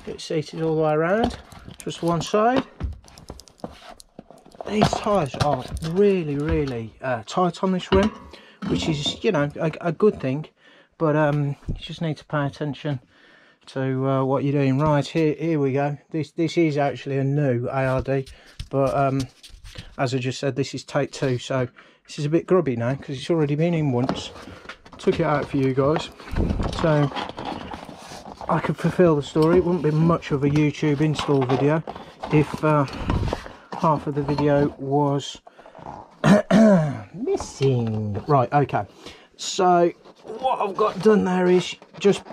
Get seated all the way around, just one side. These tyres are really tight on this rim, which is, you know, a good thing, but you just need to pay attention to what you're doing. Right, here we go. This is actually a new ARD, but as I just said, this is take 2, so this is a bit grubby now because it's already been in once. Took it out for you guys, so I could fulfill the story. It wouldn't be much of a YouTube install video if half of the video was missing. Right, okay, so what I've got done there is just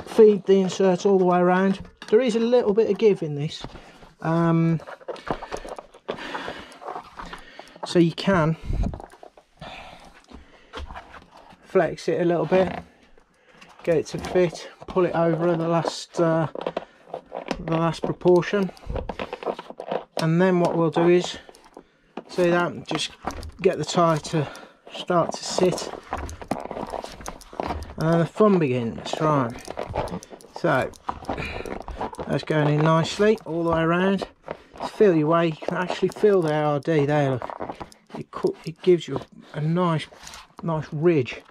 feed the insert all the way around. There is a little bit of give in this, so you can flex it a little bit, get it to fit, pull it over the last proportion, and then what we'll do is, see that, just get the tyre to start to sit, and then the fun begins. Right, so that's going in nicely all the way around. Feel your way. You can actually feel the ARD there. Look, it gives you a nice ridge.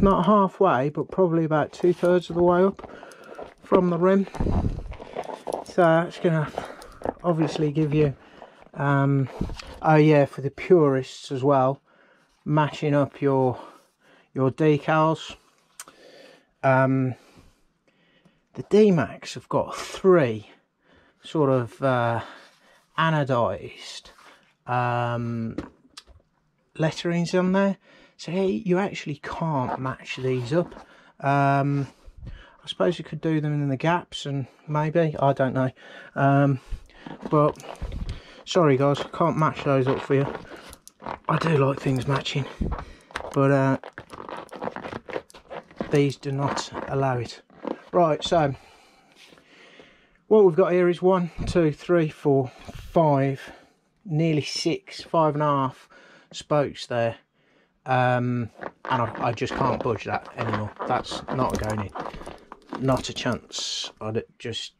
Not halfway, but probably about 2/3 of the way up from the rim. So that's gonna obviously give you oh yeah, for the purists as well, matching up your decals. The D-Max have got 3 sort of anodized letterings on there, so you actually can't match these up. I suppose you could do them in the gaps, and maybe, I don't know, but sorry guys, I can't match those up for you. I do like things matching, but these do not allow it. Right, so what we've got here is 1, 2, 3, 4, 5, nearly 6, 5.5 spokes there, and I just can't budge that anymore. That's not going in, not a chance. I'd just,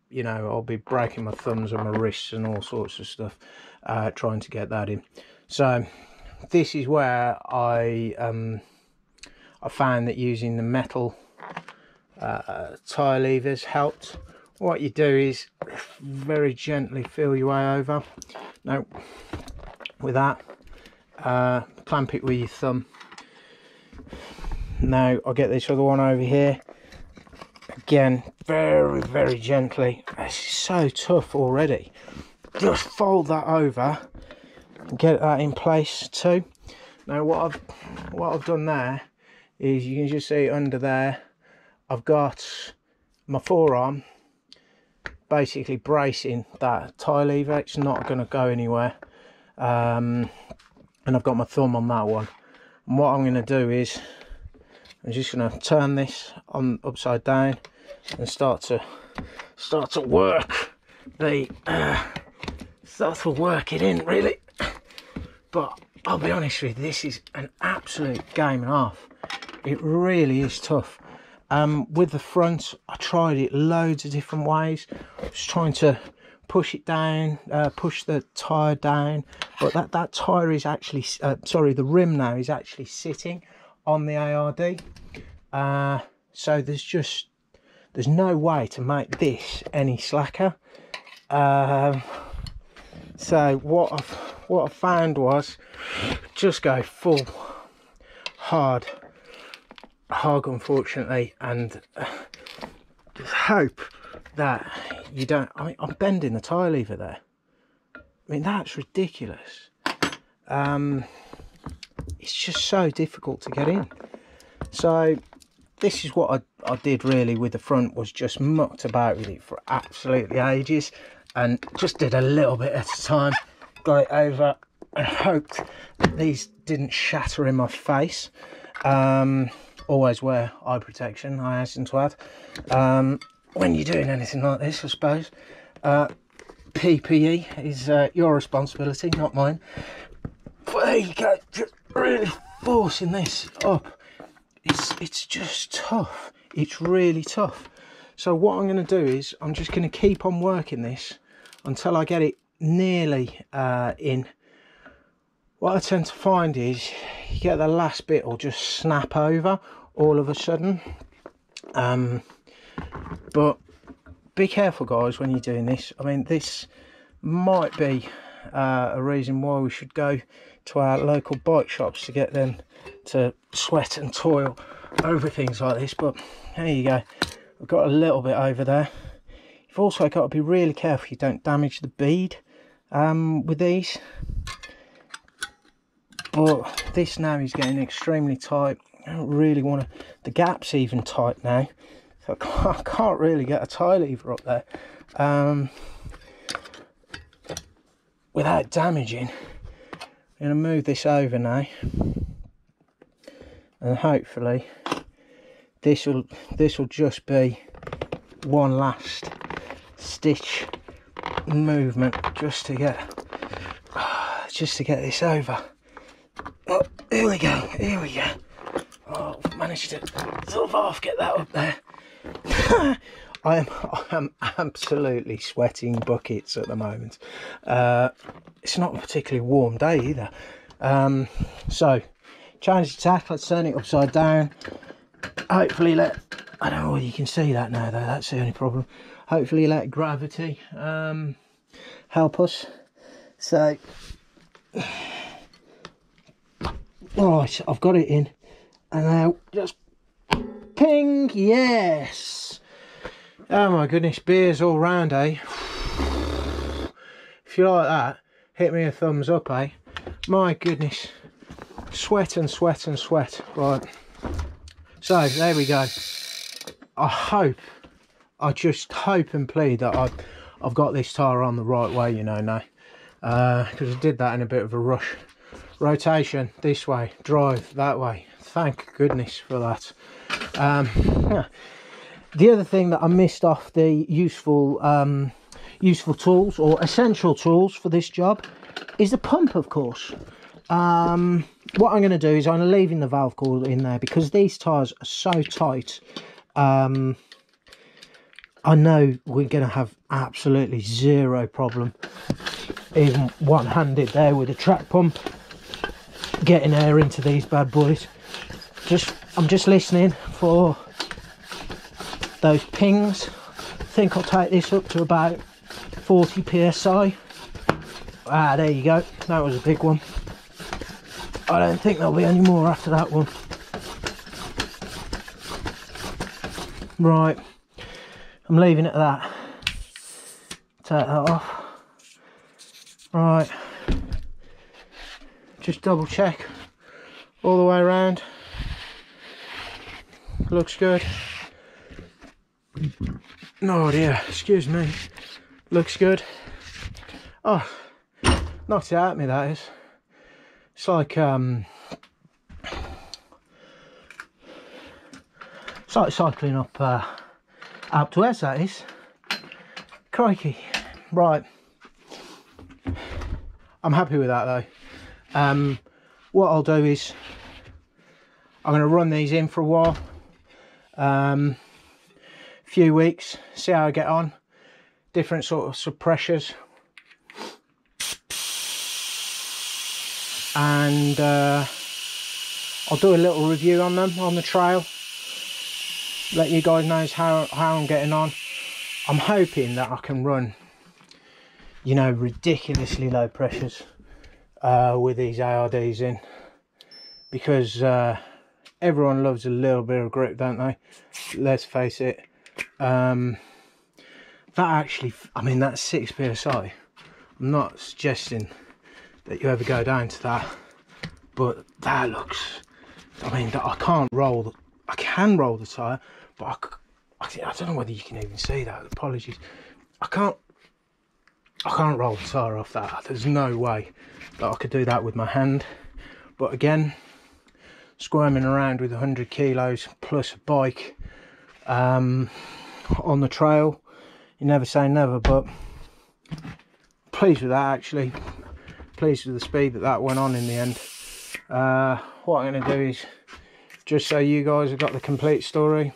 you know, I'll be breaking my thumbs and my wrists and all sorts of stuff trying to get that in. So this is where I found that using the metal tyre levers helped. What you do is very gently feel your way over. Now with that, clamp it with your thumb. Now I'll get this other one over here. Again, very gently. This is so tough already. Just fold that over and get that in place too. Now what I've done there is, you can just see under there, I've got my forearm basically bracing that tyre lever. It's not going to go anywhere, and I've got my thumb on that one. And what I'm going to do is, I'm just going to turn this on upside down and start to work the start to work it in, really. But I'll be honest with you, this is an absolute game and a half. It really is tough. With the front, I tried it loads of different ways. I was trying to push it down, push the tyre down, but that tyre is actually, sorry, the rim now is actually sitting on the ARD. So there's no way to make this any slacker. So what I found was, just go full hard unfortunately, and just hope that you don't, I mean, I'm bending the tyre lever there. I mean, that's ridiculous. It's just so difficult to get in. So this is what I did really with the front, was just mucked about with it for absolutely ages, and just did a little bit at a time, got it over, and hoped that these didn't shatter in my face. Always wear eye protection, I hasten to add, when you're doing anything like this, I suppose. PPE is your responsibility, not mine. But there you go, just really forcing this up. It's just tough. It's really tough. So what I'm going to do is I'm just going to keep on working this until I get it nearly in. What I tend to find is you get the last bit will just snap over all of a sudden. But be careful, guys, when you're doing this. I mean, this might be a reason why we should go to our local bike shops to get them to sweat and toil over things like this. But there you go, we've got a little bit over there. You've also got to be really careful you don't damage the bead with these. But this now is getting extremely tight. I don't really want to, the gap's even tight now, so I can't really get a tie lever up there without damaging. I'm going to move this over now, and hopefully this will just be one last stitch movement just to get this over. Oh, here we go, here we go. Oh, I've managed to sort of half get that up there. I am absolutely sweating buckets at the moment. It's not a particularly warm day either. So change the tack, let's turn it upside down. Hopefully I don't know whether you can see that now though, that's the only problem. Hopefully let gravity help us. So right, I've got it in, and now just ping, yes. Oh my goodness, beers all round, eh? If you like that, hit me a thumbs up, eh? My goodness, sweat and sweat and sweat. Right, so there we go. I just hope and plead that I've got this tyre on the right way, you know, now, because I did that in a bit of a rush. Rotation this way, drive that way. Thank goodness for that. The other thing that I missed off the useful tools or essential tools for this job is the pump, of course. What I'm going to do is I'm leaving the valve cord in there because these tyres are so tight. I know we're going to have absolutely zero problem, even one-handed there with a track pump, getting air into these bad boys. I'm just listening for those pings. I think I'll take this up to about 40 psi. Ah, there you go, that was a big one. I don't think there'll be any more after that one. Right, I'm leaving it at that. Take that off. Right, just double check all the way around. Looks good. Oh dear, excuse me. Looks good. Oh, knocked it out of me, that is. It's like cycling up Alpe d'Huez, that is. Crikey. Right, I'm happy with that though. What I'll do is I'm going to run these in for a while, few weeks, see how I get on, different sort of pressures, and I'll do a little review on them on the trail, let you guys know how I'm getting on. I'm hoping that I can run, you know, ridiculously low pressures with these ARDs in, because everyone loves a little bit of grip, don't they? Let's face it. That actually, I mean, that's 6 psi. I'm not suggesting that you ever go down to that, but that looks, I mean, I can't roll, I can roll the tyre, but I don't know whether you can even see that, apologies. I can't roll the tyre off that. There's no way that I could do that with my hand. But again, squirming around with 100 kilos plus a bike on the trail, you never say never. But pleased with that, actually. Pleased with the speed that went on in the end. What I'm going to do is, just so you guys have got the complete story,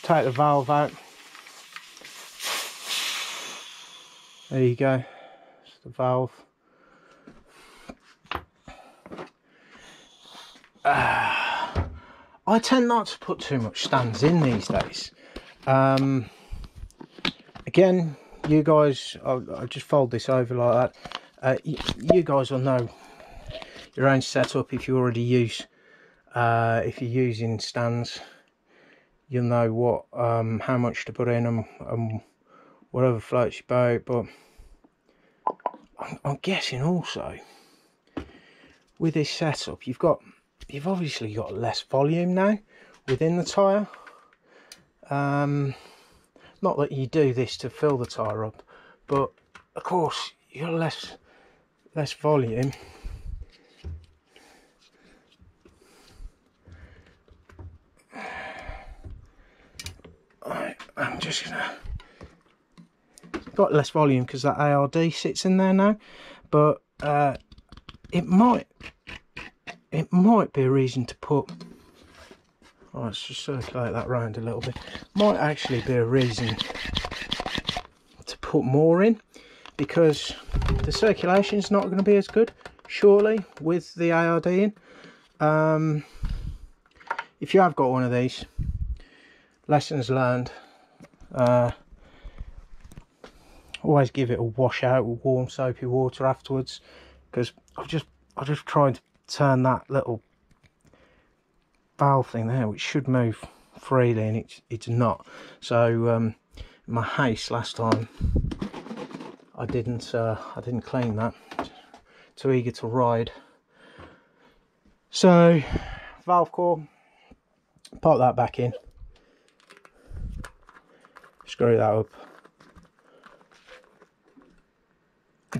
take the valve out. There you go, it's the valve. I tend not to put too much stands in these days. Again, you guys, I'll just fold this over like that. You guys will know your own setup if you already use, if you're using stands. You'll know what, how much to put in and whatever floats your boat. But I'm guessing also with this setup, you've obviously got less volume now within the tyre. Not that you do this to fill the tyre up, but of course you've got less volume. I'm just gonna got less volume because that ARD sits in there now, but it might be a reason to put, let's just circulate that round a little bit, might actually be a reason to put more in, because the circulation is not going to be as good surely with the ARD in. If you have got one of these, lessons learned, always give it a wash out with warm soapy water afterwards, because I've just tried to turn that little valve thing there, which should move freely, and it's not. So my haste last time, I didn't clean that. Too eager to ride. So valve core, pop that back in, screw that up.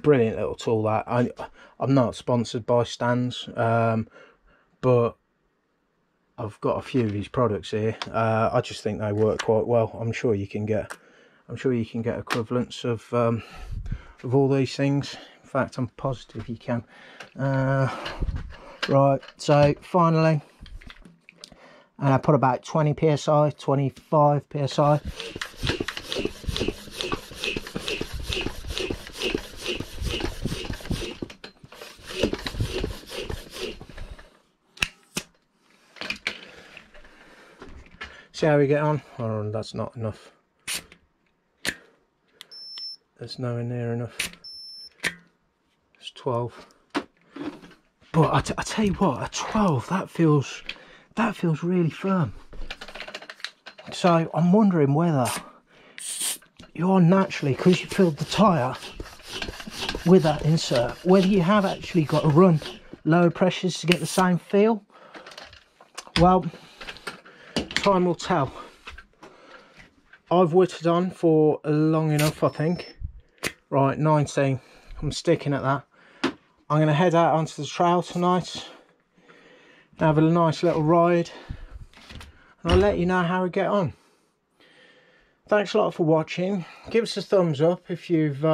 Brilliant little tool that. I'm not sponsored by stands, but I've got a few of these products here. I just think they work quite well. I'm sure you can get equivalents of all these things. In fact, I'm positive you can. Right, so finally, and I put about 20 psi, 25 psi. See how we get on? Oh, that's not enough. That's nowhere near enough. It's 12. But I tell you what, at 12, that feels really firm. So I'm wondering whether you're naturally, because you filled the tyre with that insert, whether you have actually got to run lower pressures to get the same feel. Well, time will tell. I've whittled on for long enough, I think. Right, 19. I'm sticking at that. I'm going to head out onto the trail tonight, have a nice little ride, and I'll let you know how we get on. Thanks a lot for watching. Give us a thumbs up if you've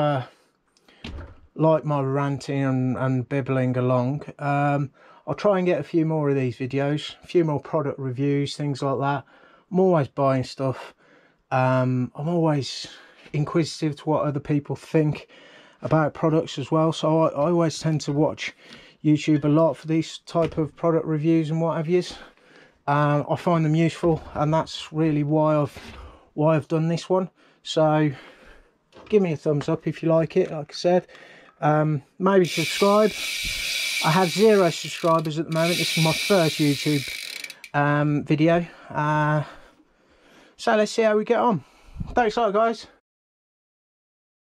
liked my ranting and bibbling along. I'll try and get a few more of these videos, a few more product reviews, things like that. I'm always buying stuff. I'm always inquisitive to what other people think about products as well. So I always tend to watch YouTube a lot for these type of product reviews and what have yous. I find them useful, and that's really why I've done this one. So give me a thumbs up if you like it. Like I said, maybe subscribe. I have 0 subscribers at the moment. This is my first YouTube video. So let's see how we get on. Thanks a lot, guys.